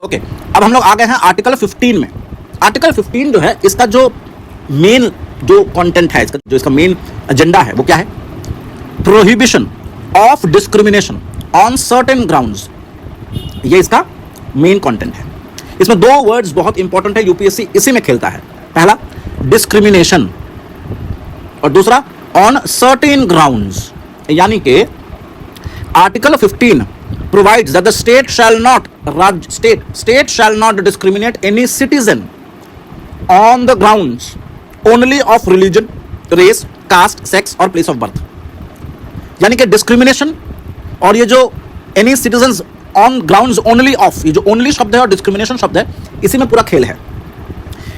Okay अब हम लोग आ गए हैं आर्टिकल 15 में। आर्टिकल 15 जो है इसका जो मेन जो कंटेंट है, इसका मेन एजेंडा है वो क्या है? Prohibition of discrimination on certain grounds. ये इसका मेन कंटेंट है। इसमें दो वर्ड्स बहुत इंपॉर्टेंट है, यूपीएससी इसी में खेलता है। पहला डिस्क्रिमिनेशन और दूसरा ऑन सर्टेन ग्राउंड्स। यानी कि article 15 provides that the state shall not discriminate any citizen on the grounds only of religion, race, caste, sex और place of birth। यानी कि डिस्क्रिमिनेशन और ये जो any citizens on grounds only of, ये जो only शब्द है और डिस्क्रिमिनेशन शब्द है, इसी में पूरा खेल है।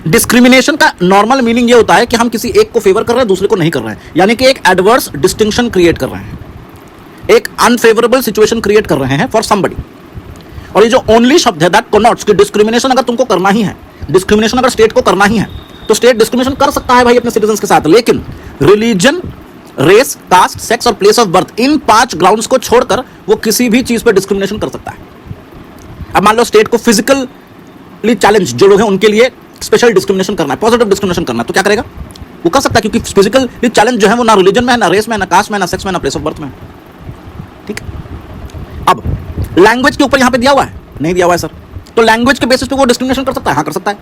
डिस्क्रिमिनेशन का नॉर्मल मीनिंग ये होता है कि हम किसी एक को फेवर कर रहे हैं, दूसरे को नहीं कर रहे हैं, यानी कि एक एडवर्स डिस्टिंक्शन क्रिएट कर रहे हैं, एक अनफेवरेबल सिचुएशन क्रिएट कर रहे हैं फॉर समबडी। और ये जो ओनली शब्द है दैट कनॉट्स कि डिस्क्रिमिनेशन अगर तुमको करना ही है, डिस्क्रिमिनेशन अगर स्टेट को करना ही है तो स्टेट डिस्क्रिमिनेशन कर सकता है भाई अपने सिटीजंस के साथ, लेकिन रिलीजन, रेस, कास्ट, सेक्स और place of birth, in 5 grounds को छोड़कर वो किसी भी चीज पर डिस्क्रिमिनेशन कर सकता है। अब मान लो स्टेट को फिजिकली चैलेंज जो लोग हैं उनके लिए स्पेशल डिस्क्रिमिनेशन करना है, पॉजिटिव डिस्क्रिमिनेशन करना है, तो क्या करेगा? वो कर सकता है, क्योंकि फिजिकली चैलेंज जो है वो ना रिलीजन में है, ना रेस में, ना कास्ट में, ना सेक्स में, ना प्लेस ऑफ बर्थ में। ठीक। अब लैंग्वेज के ऊपर यहां पे दिया हुआ है, नहीं दिया हुआ है सर, तो लैंग्वेज के बेसिस पे वो डिस्क्रिमिनेशन कर सकता है? हाँ कर सकता है।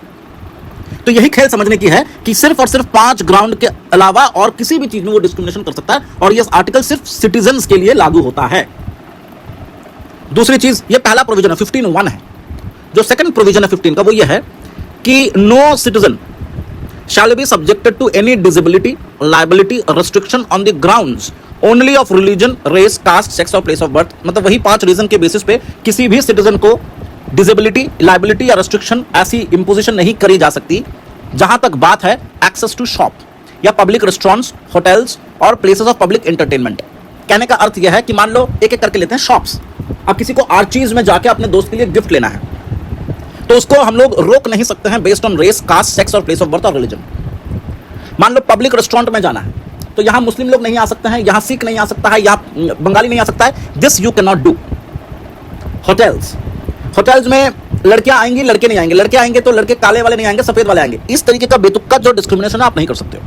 तो यही खेल समझने की है कि सिर्फ और सिर्फ 5 ग्राउंड के अलावा और किसी भी चीज में वो डिस्क्रिमिनेशन कर सकता है, और ये आर्टिकल सिर्फ सिटीजंस के लिए लागू होता है। दूसरी चीज, ये पहला प्रोविजन है 15(1) है। जो सेकंड प्रोविजन है 15 का वो ये है कि no citizen shall be subjected to any disability, liability or restriction on the grounds only of religion, race, caste, sex और place of birth। मतलब वही 5 रीजन के बेसिस पे किसी भी सिटीजन को डिसेबिलिटी, लाइबिलिटी या रेस्ट्रिक्शन ऐसी इंपोजिशन नहीं करी जा सकती। जहां तक बात है एक्सेस टू शॉप या पब्लिक रेस्टोरेंट्स, होटल्स और प्लेसेस ऑफ पब्लिक एंटरटेनमेंट। कहने का अर्थ यह है कि मान लो एक एक करके लेते हैं शॉप्स। अब किसी को आर्चीज में जाके अपने दोस्त के लिए गिफ्ट लेना है तो उसको हम लोग रोक नहीं सकते हैं based on race, caste, sex और प्लेस ऑफ बर्थ और रिलीजन। मान लो पब्लिक रेस्टोरेंट में जाना है तो यहां मुस्लिम लोग नहीं आ सकते हैं, यहां सिख नहीं आ सकता है, यहां बंगाली नहीं आ सकता है। This you can not do. Hotels में लड़कियां आएंगी, लड़के नहीं आएंगे, लड़के आएंगे तो लड़के काले वाले नहीं आएंगे, सफेद वाले आएंगे। इस तरीके का बेतुका जो डिस्क्रिमिनेशन आप नहीं कर सकते हो।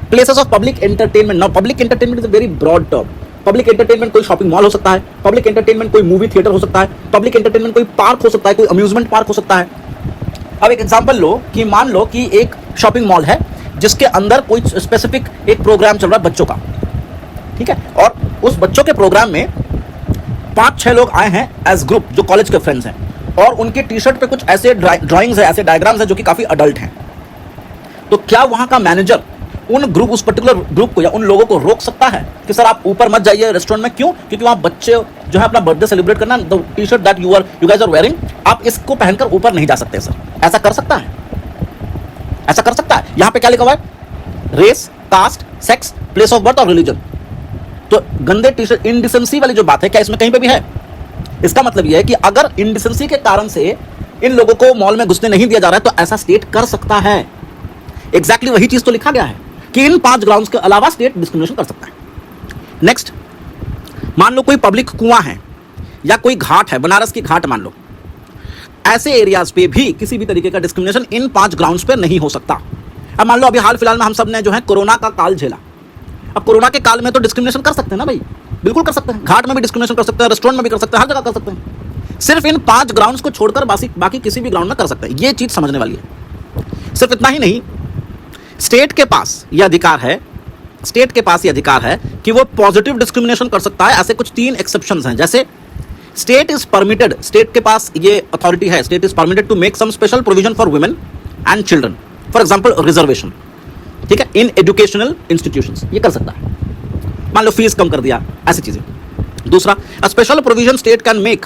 Places of public entertainment, now public entertainment is a very broad term. Public entertainment कोई शॉपिंग मॉल हो सकता है, पब्लिक एंटरटेनमेंट कोई मूवी थिएटर हो सकता है, पब्लिक एंटरटेनमेंट कोई पार्क हो सकता है, कोई अम्यूजमेंट पार्क हो सकता है। अब एक एग्जांपल लो कि मान लो कि एक शॉपिंग मॉल है जिसके अंदर कोई स्पेसिफिक एक प्रोग्राम चल रहा है बच्चों का, ठीक है, और उस बच्चों के प्रोग्राम में 5-6 लोग आए हैं एज ग्रुप जो कॉलेज के फ्रेंड्स हैं, और उनके टी शर्ट पे कुछ ऐसे ड्राइंग्स है, ऐसे डायग्राम्स है जो कि काफी अडल्ट हैं। तो क्या वहां का मैनेजर उन ग्रुप, उस पर्टिकुलर ग्रुप को या उन लोगों को रोक सकता है कि सर आप ऊपर मत जाइए रेस्टोरेंट में? क्यों? क्योंकि वहां बच्चे जो है अपना बर्थडे सेलिब्रेट करना, the T shirt that you guys are wearing, आप इसको पहनकर ऊपर नहीं जा सकते सर। ऐसा कर सकता है? ऐसा कर सकता है। यहां पे क्या लिखा हुआ है? Race, caste, sex, place of birth और रिलीजन। तो गंदे टी शर्ट, इंडिसेंसी वाली जो बात है, क्या इसमें कहीं पे भी है? इसका मतलब यह है कि अगर इंडिसेंसी के कारण से इन लोगों को मॉल में घुसने नहीं दिया जा रहा है तो ऐसा स्टेट कर सकता है। एग्जैक्टली वही चीज तो लिखा गया है कि इन 5 ग्राउंड्स के अलावा स्टेट डिस्क्रिमिनेशन कर सकता है। नेक्स्ट, मान लो कोई पब्लिक कुआं है या कोई घाट है, बनारस की घाट मान लो, ऐसे एरियाज पे भी किसी भी तरीके का डिस्क्रिमिनेशन इन 5 ग्राउंड्स पे नहीं हो सकता। अब मान लो अभी हाल फिलहाल में हम सब ने जो है कोरोना का काल झेला। अब कोरोना के काल में तो डिस्क्रिमिनेशन कर सकते हैं ना भाई, बिल्कुल कर सकते हैं। घाट में भी डिस्क्रिमिनेशन कर सकते हैं, रेस्टोरेंट में भी कर सकते हैं, हर जगह कर सकते हैं। सिर्फ इन 5 ग्राउंड्स को छोड़कर बाकी किसी भी ग्राउंड में कर सकते हैं। ये चीज समझने वाली है। सिर्फ इतना ही नहीं, स्टेट के पास यह अधिकार है कि वो पॉजिटिव डिस्क्रिमिनेशन कर सकता है। ऐसे कुछ 3 एक्सेप्शंस हैं, जैसे स्टेट इज परमिटेड, स्टेट के पास ये अथॉरिटी है, state is permitted to make some special provision for women and children, for example reservation, ठीक है, इन एजुकेशनल इंस्टीट्यूशंस, ये कर सकता है। मान लो फीस कम कर दिया, ऐसी चीजें। दूसरा, a special provision state can make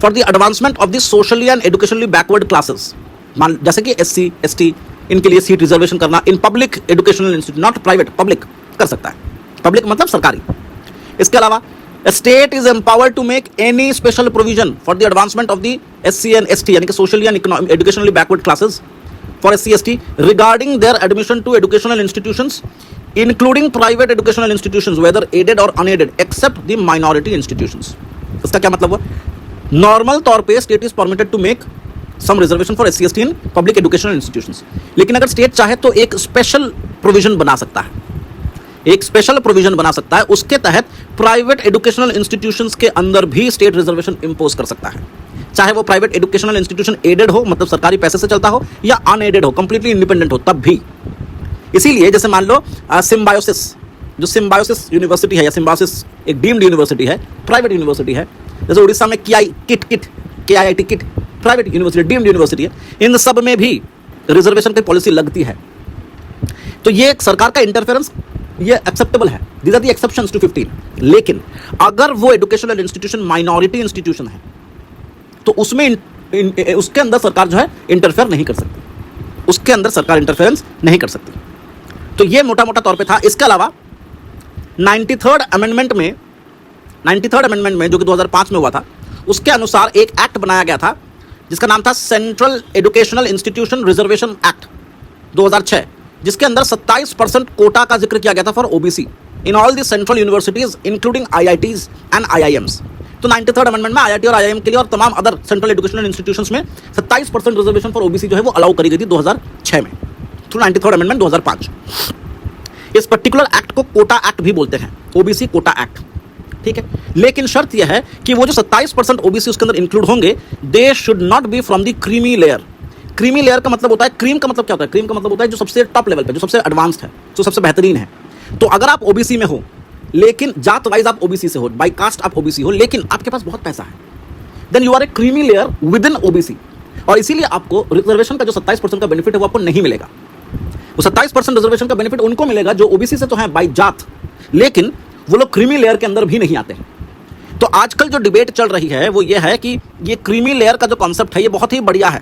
for the advancement of the socially and educationally backward classes, मान जैसे कि SC ST, इनके लिए सीट रिजर्वेशन करना in public educational institute, not private, public कर सकता है। पब्लिक मतलब सरकारी। इसके अलावा state is empowered to make any special provision for the advancement of the SC and ST, यानी कि socially and educationally backward classes, for SC ST regarding their admission to educational institutions including private educational institutions whether aided और unaided except the minority institutions. इसका क्या मतलब हुआ? Normal तौर पे state is permitted to make some reservation for SC/ST in public educational institutions. लेकिन अगर state चाहे तो एक स्पेशल प्रोविजन बना सकता है, एक स्पेशल प्रोविजन बना सकता है, उसके तहत प्राइवेट एजुकेशनल इंस्टीट्यूशंस के अंदर भी स्टेट रिजर्वेशन इंपोज कर सकता है, चाहे वो प्राइवेट एजुकेशनल इंस्टीट्यूशन एडेड हो, मतलब सरकारी पैसे से चलता हो, या अनएडेड हो, कंप्लीटली इंडिपेंडेंट हो, तब भी। इसीलिए जैसे मान लो सिम्बायोसिस, जो सिम्बायोसिस यूनिवर्सिटी है या सिम्बायोसिस एक डीम्ड यूनिवर्सिटी है, प्राइवेट यूनिवर्सिटी है, जैसे उड़ीसा में KIIT kit private university, deemed university है, इन सब में भी रिजर्वेशन की पॉलिसी लगती है। तो ये सरकार का इंटरफेरेंस ये एक्सेप्टेबल है, these are the exceptions to 15। लेकिन अगर वो एजुकेशनल इंस्टीट्यूशन माइनॉरिटी इंस्टीट्यूशन है तो उसमें उसके अंदर सरकार जो है इंटरफेयर नहीं कर सकती, उसके अंदर सरकार इंटरफेरेंस नहीं कर सकती। तो ये मोटा मोटा तौर पे था। इसके अलावा 93rd अमेंडमेंट में जो कि 2005 में हुआ था, उसके अनुसार एक एक्ट बनाया गया था जिसका नाम था central educational institution reservation act 2006, जिसके अंदर 27% कोटा का जिक्र किया गया था for OBC in all the central universities including IITs and IIMs। तो 93rd अमेंडमेंट में IIT और IIM के लिए और तमाम अदर सेंट्रल एजुकेशनल इंस्टीट्यूशंस में 27% रिजर्वेशन फॉर OBC जो है वो अलाउ करी गई थी 2006 में, थ्रू 93rd अमेंडमेंट 2005। इस पर्टिकुलर एक्ट को कोटा एक्ट भी बोलते हैं, OBC कोटा एक्ट, ठीक है। लेकिन शर्त यह है कि वो जो 27% OBC उसके अंदर इंक्लूड होंगे, they should not be from the creamy layer. Creamy layer का मतलब होता है, क्रीम का मतलब क्या होता है? क्रीम का मतलब होता है जो सबसे टॉप लेवल पे, जो सबसे एडवांस्ड है, जो सबसे बेहतरीन है। तो अगर आप OBC में हो, लेकिन जात वाइज आप OBC से हो, बाई कास्ट आप OBC हो, लेकिन आपके पास बहुत पैसा है, then you are a creamy layer within OBC। और इसीलिए आपको रिजर्वेशन का जो 27% का बेनिफिट है वो आपको नहीं मिलेगा। वो 27% रिजर्वेशन का बेनिफिट उनको मिलेगा जो OBC से तो है बाई जात, लेकिन वो लोग क्रीमी लेयर के अंदर भी नहीं आते हैं। तो आजकल जो डिबेट चल रही है वो ये है कि ये क्रीमी लेयर का जो कॉन्सेप्ट है ये बहुत ही बढ़िया है।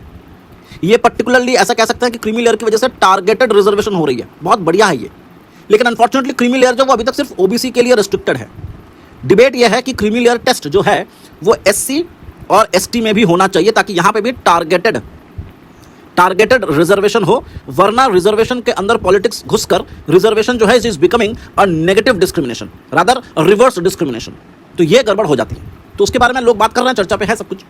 ये पर्टिकुलरली ऐसा कह सकते हैं कि क्रीमी लेयर की वजह से टारगेटेड रिजर्वेशन हो रही है, बहुत बढ़िया है ये। लेकिन अनफॉर्चुनेटली क्रीमी लेयर जो वो अभी तक सिर्फ OBC के लिए रिस्ट्रिक्टेड है। डिबेट ये है कि क्रीमी लेयर टेस्ट जो है वो SC और ST में भी होना चाहिए, ताकि यहाँ पे भी टारगेटेड रिजर्वेशन हो, वरना रिजर्वेशन के अंदर पॉलिटिक्स घुसकर रिजर्वेशन जो है is becoming a negative discrimination, rather reverse discrimination. तो ये गड़बड़ हो जाती है। तो उसके बारे में लोग बात कर रहे हैं, चर्चा पे है सब कुछ।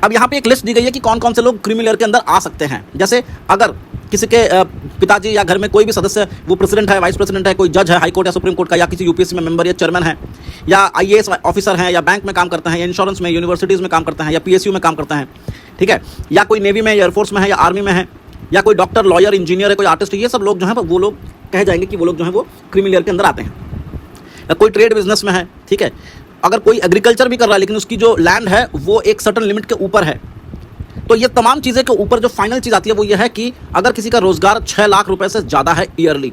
अब यहाँ पे एक लिस्ट दी गई है कि कौन कौन से लोग क्रीमी लेयर के अंदर आ सकते हैं। जैसे अगर किसी के पिताजी या घर में कोई भी सदस्य, वो प्रेसिडेंट है, वाइस प्रेसिडेंट है, कोई जज है हाई कोर्ट या सुप्रीम कोर्ट का, या किसी UPSC में मेंबर या चेयरमैन है, या IAS ऑफिसर हैं, या बैंक में काम करते हैं, या इंश्योरेंस में, यूनिवर्सिटीज़ में काम करते हैं, या PSU में काम करते हैं, ठीक है, या कोई नेवी में, एयरफोर्स में है, या आर्मी में है, या कोई डॉक्टर, लॉयर, इंजीनियर है, कोई आर्टिस्ट है, ये सब लोग जो हैं वो लोग कहे जाएंगे कि वो लोग जो हैं वो क्रीमी लेयर के अंदर आते हैं। या कोई ट्रेड बिजनेस में है, ठीक है, अगर कोई एग्रीकल्चर भी कर रहा है लेकिन उसकी जो लैंड है वो एक सर्टन लिमिट के ऊपर है, तो ये तमाम चीज़ें के ऊपर जो फाइनल चीज़ आती है वो ये है कि अगर किसी का रोजगार 6 लाख रुपए से ज़्यादा है ईयरली,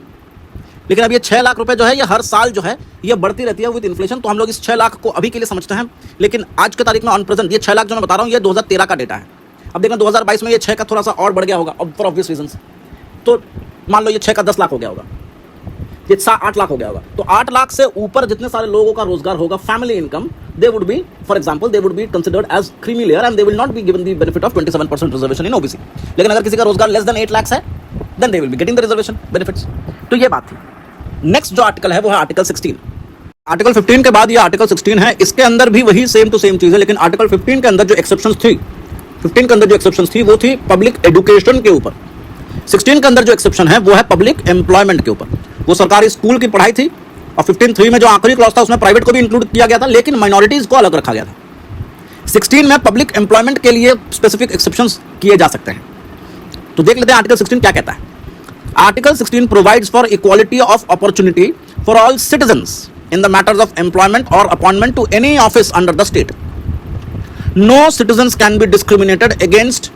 लेकिन अब ये 6 लाख रुपए जो है ये हर साल जो है ये बढ़ती रहती है विद इन्फ्लेशन। तो हम लोग इस 6 लाख को अभी के लिए समझते हैं, लेकिन आज के तारीख में ऑन प्रेजेंट ये 6 लाख जो मैं बता रहा हूँ ये 2013 का डेटा है। अब देखना 2022 में ये 6 का थोड़ा सा और बढ़ गया होगा फॉर ऑब्वियस रीजन। तो मान लो ये 6 का 10 लाख हो गया होगा, ये 8 लाख हो गया होगा। तो 8 लाख से ऊपर जितने सारे लोगों का रोजगार होगा, family income, they would be, for example, they would be considered as creamy layer and they will not be given the benefit of 27% reservation in OBC। लेकिन अगर किसी का रोजगार less than 8 lakhs है, then they will be getting the reservation benefits। तो ये बात थी। नेक्स्ट जो आर्टिकल है वो है आर्टिकल 16। आर्टिकल 15 के बाद ये आर्टिकल 16 है, इसके अंदर भी वही सेम टू सेम चीज है, लेकिन आर्टिकल 15 के अंदर जो एक्सेप्शंस थी, 15 के अंदर जो एक्सेप्शंस थी वो थी पब्लिक एजुकेशन के ऊपर। 16 के अंदर जो एक्सेप्शन है वो है पब्लिक एम्प्लॉयमेंट के ऊपर। वो सरकारी स्कूल की पढ़ाई थी, और 15(3) में जो आखिरी क्लॉज था उसमें प्राइवेट को भी इंक्लूड किया गया था, लेकिन माइनॉरिटीज को अलग रखा गया था। 16 में पब्लिक एम्प्लॉयमेंट के लिए स्पेसिफिक एक्सेप्शंस किए जा सकते हैं। तो देख लेते हैं आर्टिकल 16 क्या कहता है। Article 16 provides for equality of opportunity for all citizens in the matters of employment और appointment to any office under the state. No citizens can be discriminated against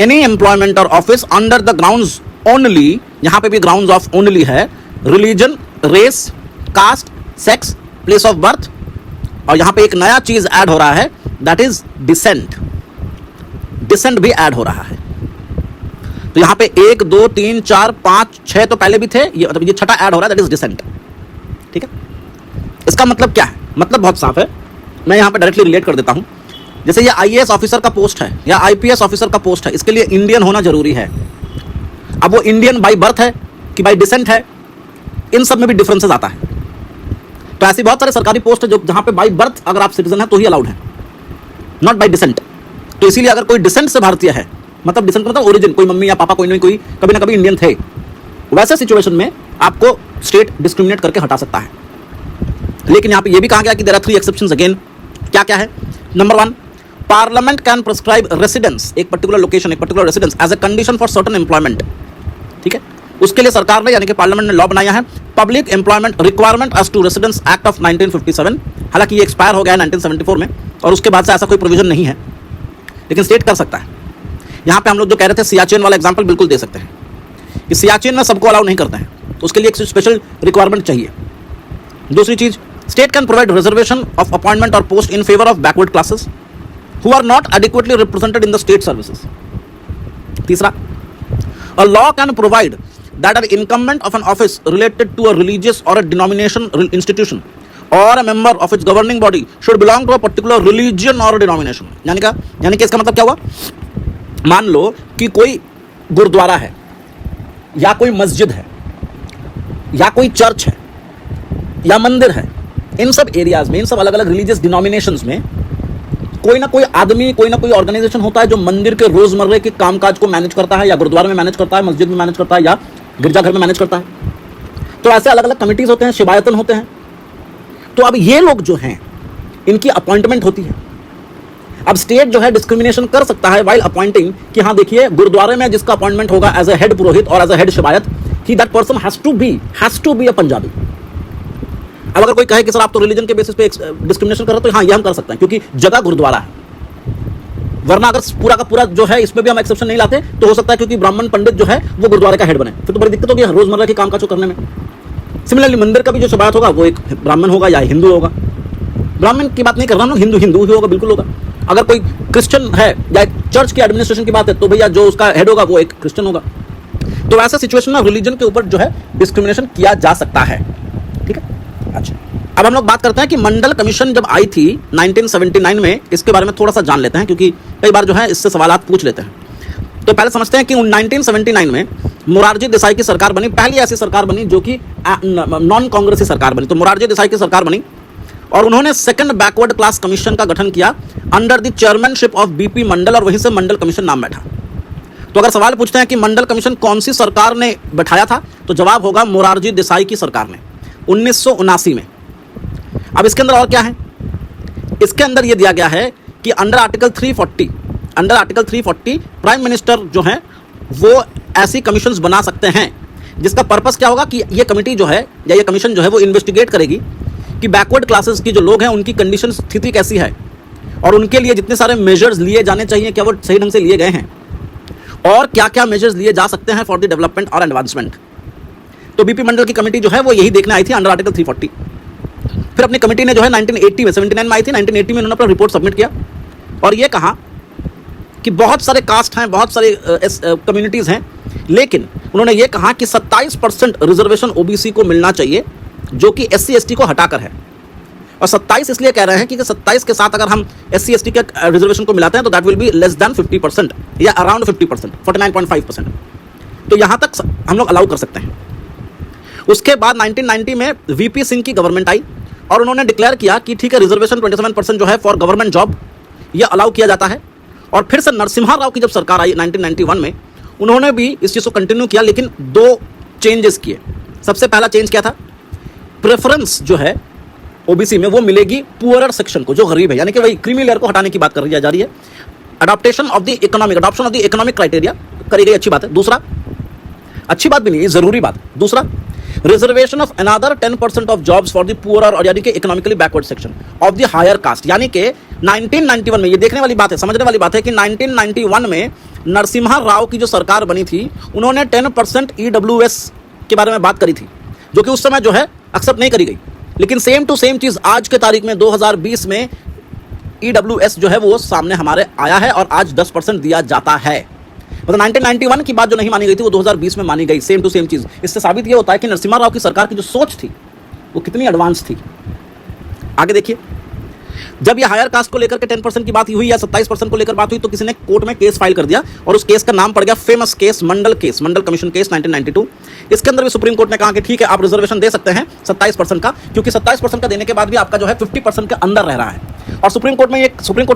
any employment और office under the grounds only, यहां पे भी grounds of only है, religion, race, caste, sex, place of birth, और यहां पे एक नया चीज ऐड हो रहा है, दैट इज डिसेंट। डिसेंट भी ऐड हो रहा है। तो यहां पे 1 2 3 4 5 6 तो पहले भी थे, ये मतलब ये छठा ऐड हो रहा है, दैट इज डिसेंट। ठीक है, इसका मतलब क्या है? मतलब बहुत साफ है, मैं यहां पे डायरेक्टली रिलेट कर देता हूं। जैसे ये IAS ऑफिसर का पोस्ट है या IPS ऑफिसर का पोस्ट है, इसके लिए इंडियन होना जरूरी है। अब वो इंडियन बाई बर्थ है कि बाई डिसेंट है, इन सब में भी डिफरेंसेस आता है। तो ऐसी बहुत सारे सरकारी पोस्ट है जो जहां पे बाई बर्थ अगर आप सिटीजन है तो ही अलाउड है, नॉट बाई डिसेंट। तो तो इसीलिए अगर कोई डिसेंट से भारतीय है, मतलब डिसेंट मतलब ओरिजिन, कोई मम्मी या पापा कोई नहीं कोई कभी ना कभी इंडियन थे, वैसे सिचुएशन में आपको स्टेट डिस्क्रिमिनेट करके हटा सकता है। लेकिन यहां पे ये भी कहा गया कि देयर आर 3 एक्सेप्शंस अगेन। क्या क्या है? Number 1, parliament can prescribe residence, एक पर्टिकुलर लोकेशन, एक particular residence as a condition for certain employment. ठीक है, उसके लिए सरकार ने यानी कि पार्लियामेंट ने लॉ बनाया है, public employment requirement as to residence act of 1957। हालांकि ये एक्सपायर हो गया है 1974 में और उसके बाद से ऐसा कोई प्रोविजन नहीं है, लेकिन स्टेट कर सकता है। यहां पे हम लोग जो कह रहे थे सियाचिन वाला एग्जांपल बिल्कुल दे सकते हैं कि सियाचिन में सबको अलाउ नहीं करते हैं, तो उसके लिए एक स्पेशल रिक्वायरमेंट चाहिए। दूसरी चीज, state can provide reservation of appointment और post in favour of backward classes who are not adequately represented in the state services. तीसरा, a law can provide that an incumbent of an office related to a religious or a denomination institution or a member of its governing body should belong to a particular religion or denomination. यानी कि इसका मतलब क्या हुआ? मान लो कि कोई गुरुद्वारा है या कोई मस्जिद है या कोई चर्च है या मंदिर है, इन सब एरियाज में, इन सब अलग अलग रिलीजियस डिनोमिनेशंस में कोई ना कोई आदमी, कोई ना कोई ऑर्गेनाइजेशन होता है जो मंदिर के रोजमर्रे के कामकाज को मैनेज करता है, या गुरुद्वारे में मैनेज करता है, मस्जिद में मैनेज करता है, या गिरजाघर में मैनेज करता है। तो ऐसे अलग अलग कमिटीज होते हैं, शिवायतन होते हैं। तो अब ये लोग जो हैं इनकी अपॉइंटमेंट होती है। अब स्टेट जो है डिस्क्रिमिनेशन कर सकता है वाइल अपॉइंटिंग कि हाँ देखिए, गुरुद्वारे में जिसका अपॉइंटमेंट होगा एज ए हेड पुरोहित और एज ए हेड शिवायत, he that person has to be a Punjabi. अब अगर कोई कहे कि सर आप तो रिलीजन के बेसिस पे डिस्क्रिमिनेशन कर रहे हो, तो हाँ ये हम कर सकते हैं क्योंकि जगह गुरुद्वारा है। वरना अगर पूरा का पूरा जो है इसमें भी हम एक्सेप्शन नहीं लाते तो हो सकता है क्योंकि ब्राह्मण पंडित जो है वो गुरुद्वारे का हेड बने, फिर तो बड़ी दिक्कत होगी रोजमर्रा के कामकाज को करने में। सिमिलरली मंदिर का भी जो शिवायत होगा वो एक ब्राह्मण होगा या हिंदू होगा। ब्राह्मण की बात नहीं कर रहा हूँ, हिंदू ही होगा, बिल्कुल होगा। अगर कोई क्रिश्चियन है या चर्च के एडमिनिस्ट्रेशन की बात है तो भैया जो उसका हेड होगा वो एक क्रिश्चियन होगा। तो ऐसा सिचुएशन में रिलीजन के ऊपर जो है डिस्क्रिमिनेशन किया जा सकता है। ठीक है, अच्छा अब हम लोग बात करते हैं कि मंडल कमीशन जब आई थी 1979 में, इसके बारे में थोड़ा सा जान लेते हैं क्योंकि कई बार जो है इससे सवालात पूछ लेते हैं। तो पहले समझते हैं कि 1979 में मोरारजी देसाई की सरकार बनी, पहली ऐसी सरकार बनी जो कि नॉन कांग्रेसी सरकार बनी। तो मोरारजी देसाई की सरकार बनी और उन्होंने सेकंड बैकवर्ड क्लास कमीशन का गठन किया under the chairmanship of BP Mandal, और वहीं से मंडल कमीशन नाम बैठा। तो अगर सवाल पूछते हैं कि मंडल कमीशन कौन सी सरकार ने बैठाया था, तो जवाब होगा मोरारजी देसाई की सरकार ने 1979 में। अब इसके अंदर और क्या है? इसके अंदर यह दिया गया है कि अंडर आर्टिकल 340 प्राइम मिनिस्टर जो है वो ऐसी कमीशंस बना सकते हैं जिसका पर्पस क्या होगा कि ये कमिटी जो है या ये कमीशन जो है वो इन्वेस्टिगेट करेगी कि बैकवर्ड क्लासेस की जो लोग हैं उनकी कंडीशन स्थिति कैसी है और उनके लिए जितने सारे मेजर्स लिए जाने चाहिए क्या वो सही ढंग से लिए गए हैं और क्या क्या मेजर्स लिए जा सकते हैं फॉर द डेवलपमेंट और एडवांसमेंट। तो बीपी मंडल की कमेटी जो है वो यही देखने आई थी अंडर आर्टिकल 340। फिर अपनी कमेटी ने जो है 79 में आई थी, 1980 में उन्होंने अपना रिपोर्ट सबमिट किया और ये कहा कि बहुत सारे कास्ट हैं, बहुत सारे कम्युनिटीज़ हैं, लेकिन उन्होंने ये कहा कि 27% रिजर्वेशन ओबीसी को मिलना चाहिए जो कि SC/ST को हटाकर है। और 27 इसलिए कह रहे हैं कि 27 के साथ अगर हम SC/ST के रिजर्वेशन को मिलाते हैं तो that will be less than 50% या अराउंड 50%, 49.5%। तो यहाँ तक हम लोग अलाउ कर सकते हैं। उसके बाद 1990 में VP सिंह की गवर्नमेंट आई और उन्होंने डिक्लेयर किया कि ठीक है रिजर्वेशन 27% जो है फॉर गवर्नमेंट जॉब ये अलाउ किया जाता है। और फिर से नरसिम्हा राव की जब सरकार आई 1991 में, उन्होंने भी इस चीज़ को कंटिन्यू किया, लेकिन 2 चेंजेस किए। सबसे पहला चेंज क्या था? प्रेफरेंस जो है ओबीसी में वो मिलेगी पुअरर सेक्शन को, जो गरीब है, यानी कि वही क्रीमी लेयर को हटाने की बात कर जा रही है। Adoption of the economic criteria करी गई, अच्छी बात है। दूसरा, अच्छी बात भी नहीं, जरूरी बात। दूसरा, reservation of another 10% of jobs for the poorer और यानी कि economically backward section of the higher caste. यानी कि 1991 में, ये देखने वाली बात है, समझने वाली बात है कि 1991 में नरसिम्हा राव की जो सरकार बनी थी उन्होंने 10% EWS के बारे में बात करी थी, जो कि उस समय जो है एक्सेप्ट नहीं करी गई। लेकिन सेम टू सेम चीज़ आज के तारीख में 2020 में EWS जो है वो सामने हमारे आया है और आज 10% दिया जाता है। मतलब 1991 की बात जो नहीं मानी गई थी वो 2020 में मानी गई, सेम टू सेम चीज़। इससे साबित ये होता है कि नरसिम्हा राव की सरकार की जो सोच थी वो कितनी एडवांस थी। आगे देखिए, जब ये हायर कास्ट को लेकर के 10% की बात हुई या 27% को लेकर बात हुई तो किसी ने कोर्ट में केस फाइल कर दिया और उस केस का नाम पड़ गया फेमस केस, मंडल कमीशन केस 1992। इसके अंदर भी सुप्रीम कोर्ट ने कहा कि ठीक है आप रिजर्वेशन दे सकते हैं 27% का, क्योंकि 27% का देने के बाद भी आपका जो है 50% के अंदर रह रहा है। और सुप्रीम कोर्ट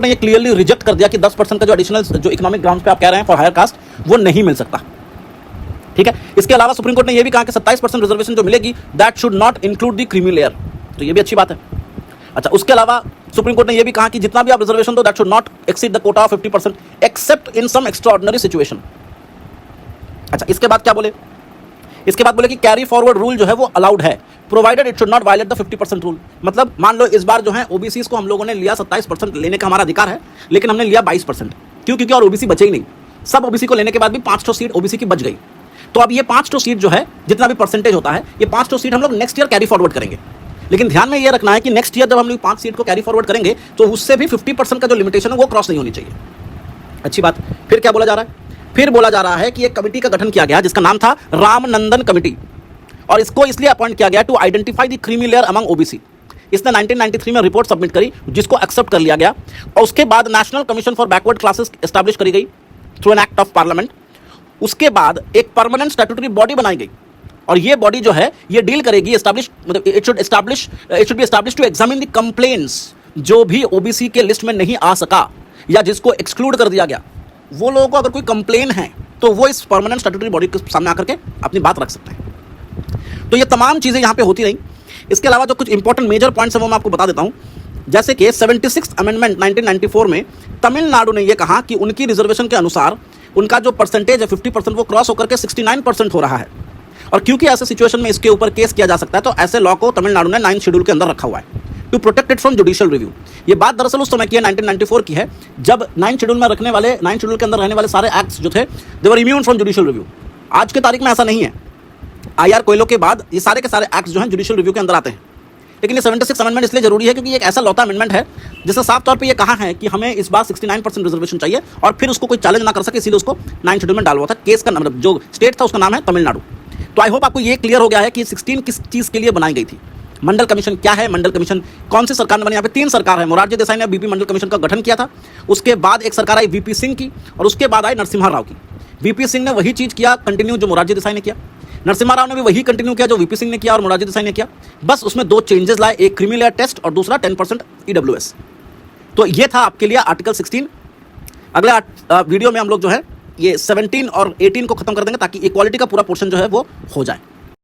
ने ये क्लियरली रिजेक्ट कर दिया कि 10% का जो एडिशनल जो इकोनॉमिक ग्राउंड पे आप कह रहे हैं फॉर हायर कास्ट, वो नहीं मिल सकता। ठीक है, इसके अलावा सुप्रीम कोर्ट ने ये भी कहा कि 27% रिजर्वेशन जो मिलेगी that should not include the creamy layer, तो ये भी अच्छी बात है। अच्छा, उसके अलावा सुप्रीम कोर्ट ने ये भी कहा कि जितना भी आप रिजर्वेशन दो that should not exceed the quota of 50% except in some extraordinary situation. अच्छा, इसके बाद क्या बोले? इसके बाद बोले कि कैरी फॉरवर्ड रूल जो है वो अलाउड है provided it should not violate the 50% rule. मतलब मान लो इस बार जो है ओबीसी को हम लोगों ने लिया 27%, लेने का हमारा अधिकार है, लेकिन हमने लिया 22%। क्यों? क्योंकि और ओबीसी बचे ही नहीं। सब ओबीसी को लेने के बाद भी 5 सीट ओबीसी की बच गई। तो अब ये 5 सीट जो है, जितना भी परसेंटेज होता है, ये 5 सीट हम लोग नेक्स्ट ईयर कैरी फॉरवर्ड करेंगे। लेकिन ध्यान में ये रखना है कि नेक्स्ट ईयर जब हम लोग 5 सीट को कैरी फॉरवर्ड करेंगे तो उससे भी 50% का जो लिमिटेशन है वो क्रॉस नहीं होनी चाहिए। अच्छी बात। फिर क्या बोला जा रहा है? फिर बोला जा रहा है कि एक कमेटी का गठन किया गया जिसका नाम था रामनंदन कमेटी, और इसको इसलिए अपॉइंट किया गया to identify the creamy layer among OBC. इसने 1993 में रिपोर्ट सबमिट करी जिसको एक्सेप्ट कर लिया गया, और उसके बाद national commission for backward classes establish करी गई through an act of parliament. उसके बाद एक परमानेंट स्टैट्यूटरी बॉडी बनाई गई, और ये बॉडी जो है ये डील करेगी मतलब it should be establish to examine the complaints जो भी ओबीसी के लिस्ट में नहीं आ सका या जिसको एक्सक्लूड कर दिया गया, वो लोगों को अगर कोई कंप्लेन है तो वो इस परमानेंट स्टैट्यूटरी बॉडी के सामने आकर के अपनी बात रख सकते हैं। तो ये तमाम चीज़ें यहाँ पे होती रहीं। इसके अलावा जो कुछ इंपॉर्टेंट मेजर पॉइंट्स हैं वो मैं आपको बता देता हूँ। जैसे कि 76th अमेंडमेंट 1994 में तमिलनाडु ने ये कहा कि उनकी रिजर्वेशन के अनुसार उनका जो परसेंटेज है 50% वो क्रॉस होकर के 69% हो रहा है, और क्योंकि ऐसे सिचुएशन में इसके ऊपर केस किया जा सकता है तो ऐसे लॉ को तमिलनाडु ने 9th शेड्यूल के अंदर रखा हुआ है to protect it from judicial review. ये बात दरअसल उस समय की है, 1994 की है, जब 9th शेड्यूल में रखने वाले 9th शेड्यूल के अंदर रहने वाले सारे एक्ट्स जो थे दे वर इम्यून फ्रॉम जुडिशियल रिव्यू। आज के तारीख में ऐसा नहीं है। IR कोयलो के बाद ये सारे के सारे एक्ट्स जो हैं जुडिशियल रिव्यू के अंदर आते हैं। लेकिन ये 76 अमेंडमेंट इसलिए जरूरी है क्योंकि एक ऐसा लौता अमेंडमेंट है जिससे साफ तौर पे ये कहा है कि हमें इस बार 69% रिजर्वेशन चाहिए, और फिर उसको कोई चैलेंज ना कर सके, इसीलिए उसको 9th शेड्यूल में डाला हुआ था। केस का मतलब जो स्टेट था उसका नाम है तमिलनाडु। तो आई होप आपको ये क्लियर हो गया है कि 16 किस चीज़ के लिए बनाई गई थी। मंडल कमीशन क्या है, मंडल कमीशन कौन सी सरकार ने बनाई? यहाँ पे 3 सरकार है। मोरारजी देसाई ने बीपी मंडल कमीशन का गठन किया था, उसके बाद एक सरकार आई VP सिंह की, और उसके बाद आई नरसिम्हा राव की। VP सिंह ने वही चीज़ किया कंटिन्यू जो मोरारजी देसाई ने किया, नरसिम्हा राव ने भी वही कंटिन्यू किया जो VP सिंह ने किया और मोरारजी देसाई ने किया। बस उसमें 2 चेंजेस लाए, एक क्रीमी लेयर टेस्ट और दूसरा 10% EWS। तो ये था आपके लिए आर्टिकल 16। अगले वीडियो में हम लोग जो है ये 17 और 18 को खत्म कर देंगे ताकि इक्वालिटी का पूरा पोर्शन जो है वो हो जाए।